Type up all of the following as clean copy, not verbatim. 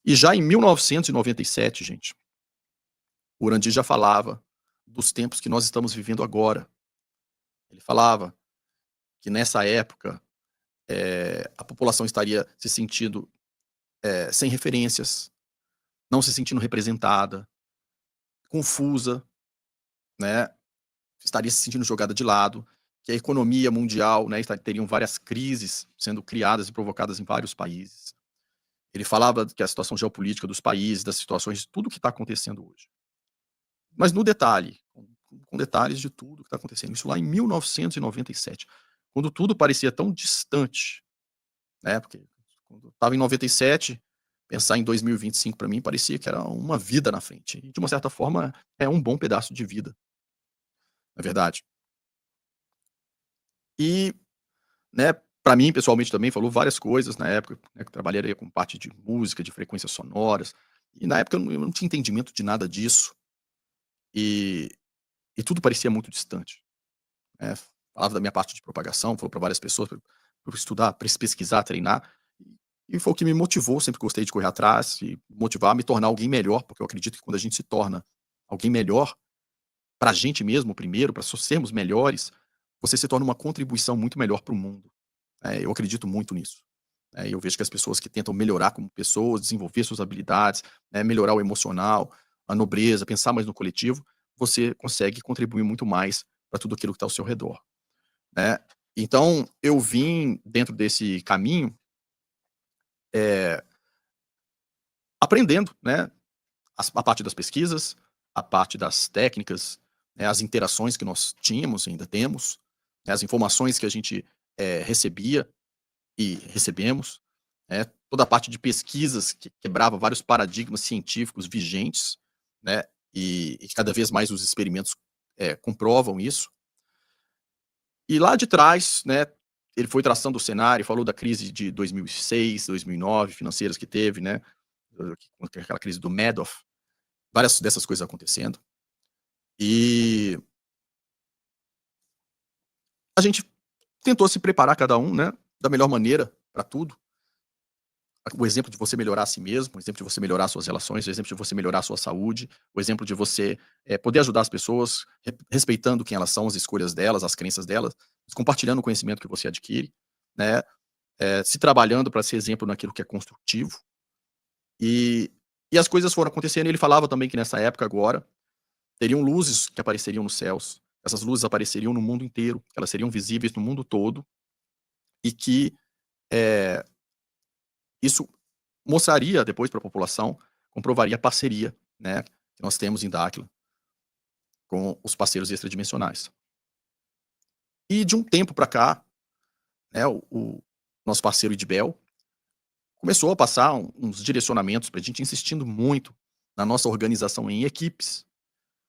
E já em 1997, gente, o Urandi já falava dos tempos que nós estamos vivendo agora. Ele falava que nessa época, a população estaria se sentindo, sem referências, não se sentindo representada, confusa, né, estaria se sentindo jogada de lado, que a economia mundial, né, teriam várias crises sendo criadas e provocadas em vários países. Ele falava que a situação geopolítica dos países, das situações de tudo que está acontecendo hoje. Mas no detalhe, com detalhes de tudo que está acontecendo. Isso lá em 1997, quando tudo parecia tão distante, né, porque quando estava em 97, pensar em 2025 para mim parecia que era uma vida na frente. E de uma certa forma é um bom pedaço de vida, não é verdade? E, né, para mim pessoalmente também falou várias coisas na época, né, que eu trabalharia com parte de música, de frequências sonoras, e na época eu não tinha entendimento de nada disso, e e tudo parecia muito distante, né. Falava da minha parte de propagação, falou para várias pessoas para eu estudar, para pesquisar, treinar, e foi o que me motivou, sempre gostei de correr atrás e motivar a me tornar alguém melhor, porque eu acredito que quando a gente se torna alguém melhor, para a gente mesmo primeiro, para sermos melhores, você se torna uma contribuição muito melhor para o mundo. Eu acredito muito nisso. Eu vejo que as pessoas que tentam melhorar como pessoas, desenvolver suas habilidades, melhorar o emocional, a nobreza, pensar mais no coletivo, você consegue contribuir muito mais para tudo aquilo que está ao seu redor, né. Então, eu vim dentro desse caminho, eh, aprendendo, né, a parte das pesquisas, a parte das técnicas, né, as interações que nós tínhamos, ainda temos, né, as informações que a gente, recebia e recebemos, né, toda a parte de pesquisas que quebrava vários paradigmas científicos vigentes, né, e cada vez mais os experimentos, comprovam isso. E lá de trás, né, ele foi traçando o cenário, falou da crise de 2006, 2009, financeiras que teve, né, aquela crise do Madoff, várias dessas coisas acontecendo. E a gente tentou se preparar cada um, né, da melhor maneira para tudo. O exemplo de você melhorar a si mesmo, o exemplo de você melhorar suas relações, o exemplo de você melhorar a sua saúde, o exemplo de você, poder ajudar as pessoas, respeitando quem elas são, as escolhas delas, as crenças delas, mas compartilhando o conhecimento que você adquire, né, se trabalhando para ser exemplo naquilo que é construtivo. E e as coisas foram acontecendo e ele falava também que nessa época agora, teriam luzes que apareceriam nos céus, essas luzes apareceriam no mundo inteiro, elas seriam visíveis no mundo todo, e que, eh, isso mostraria depois para a população, comprovaria a parceria, né, que nós temos em Dáquila com os parceiros extradimensionais. E de um tempo para cá, né, o nosso parceiro Idibel começou a passar uns direcionamentos para a gente, insistindo muito na nossa organização em equipes,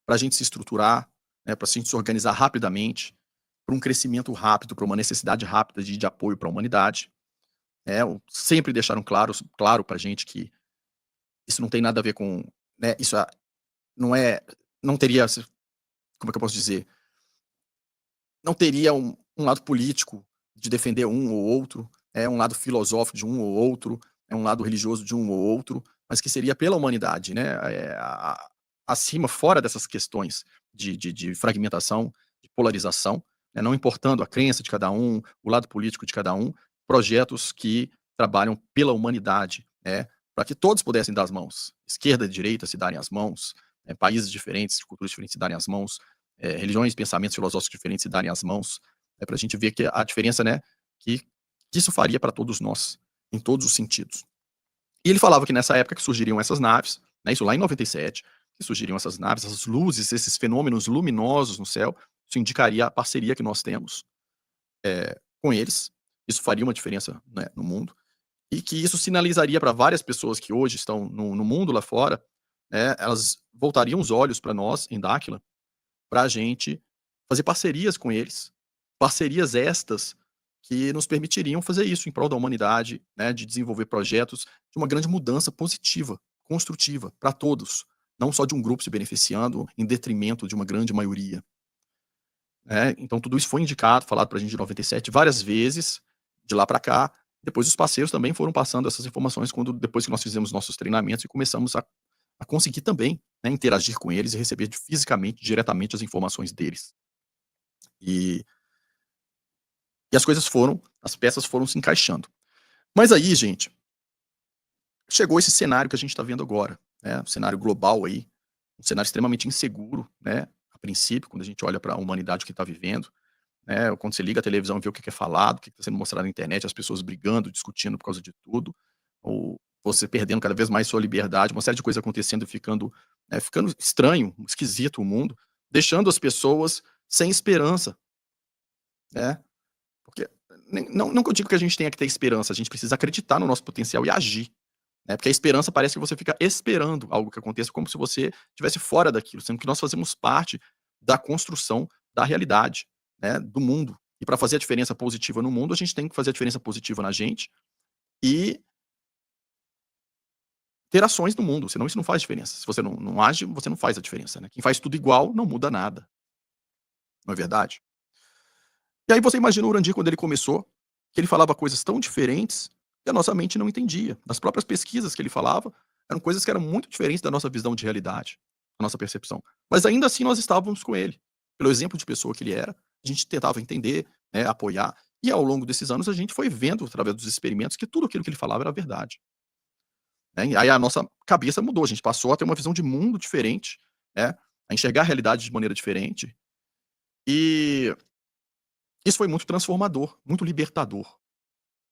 para a gente se estruturar, né, pra gente se organizar rapidamente, para um crescimento rápido, para uma necessidade rápida de apoio para a humanidade, sempre deixaram claro para a gente que isso não tem nada a ver com, né, isso não é, não teria, como é que eu posso dizer, não teria um lado político de defender um ou outro, é um lado filosófico de um ou outro, é um lado religioso de um ou outro, mas que seria pela humanidade, né, acima, fora dessas questões de fragmentação, de polarização, né, não importando a crença de cada um, o lado político de cada um, projetos que trabalham pela humanidade, né, para que todos pudessem dar as mãos, esquerda e direita se darem as mãos, países diferentes, culturas diferentes se darem as mãos, religiões, pensamentos filosóficos diferentes se darem as mãos, para a gente ver que a diferença, né, que isso faria para todos nós, em todos os sentidos. E ele falava que nessa época que surgiriam essas naves, né, isso lá em 97, que surgiriam essas naves, essas luzes, esses fenômenos luminosos no céu, isso indicaria a parceria que nós temos, com eles, isso faria uma diferença, né, no mundo, e que isso sinalizaria para várias pessoas que hoje estão no mundo lá fora, né, elas voltariam os olhos para nós em Dáquila, para a gente fazer parcerias com eles, parcerias estas que nos permitiriam fazer isso em prol da humanidade, né, de desenvolver projetos de uma grande mudança positiva, construtiva, para todos, não só de um grupo se beneficiando em detrimento de uma grande maioria, né. Então tudo isso foi indicado, falado para a gente em 97 várias vezes, de lá para cá, Depois os parceiros também foram passando essas informações quando depois que nós fizemos nossos treinamentos e começamos a conseguir também, né, interagir com eles e receber fisicamente, diretamente as informações deles. E e as peças foram se encaixando. Mas aí, gente, chegou esse cenário que a gente está vendo agora, né, um cenário global aí, um cenário extremamente inseguro, né, a princípio, quando a gente olha para a humanidade que está vivendo, né, quando você liga a televisão e vê o que é falado, o que está sendo mostrado na internet, as pessoas brigando, discutindo por causa de tudo, ou você perdendo cada vez mais sua liberdade, uma série de coisas acontecendo e ficando, né, ficando estranho, esquisito o mundo, deixando as pessoas sem esperança, né, porque não que eu digo que a gente tenha que ter esperança, a gente precisa acreditar no nosso potencial e agir. Né, porque a esperança parece que você fica esperando algo que aconteça como se você estivesse fora daquilo, sendo que nós fazemos parte da construção da realidade, né, do mundo. E para fazer a diferença positiva no mundo, a gente tem que fazer a diferença positiva na gente e ter ações no mundo, senão isso não faz diferença. Se você não age, você não faz a diferença, né. Quem faz tudo igual não muda nada, não é verdade? E aí você imagina o Urandir quando ele começou, que ele falava coisas tão diferentes que a nossa mente não entendia. Nas próprias pesquisas que ele falava, eram coisas que eram muito diferentes da nossa visão de realidade, da nossa percepção. Mas ainda assim nós estávamos com ele. Pelo exemplo de pessoa que ele era, a gente tentava entender, né, apoiar, e ao longo desses anos a gente foi vendo, através dos experimentos, que tudo aquilo que ele falava era verdade. Né? E aí a nossa cabeça mudou, a gente passou a ter uma visão de mundo diferente, né, a enxergar a realidade de maneira diferente, e isso foi muito transformador, muito libertador.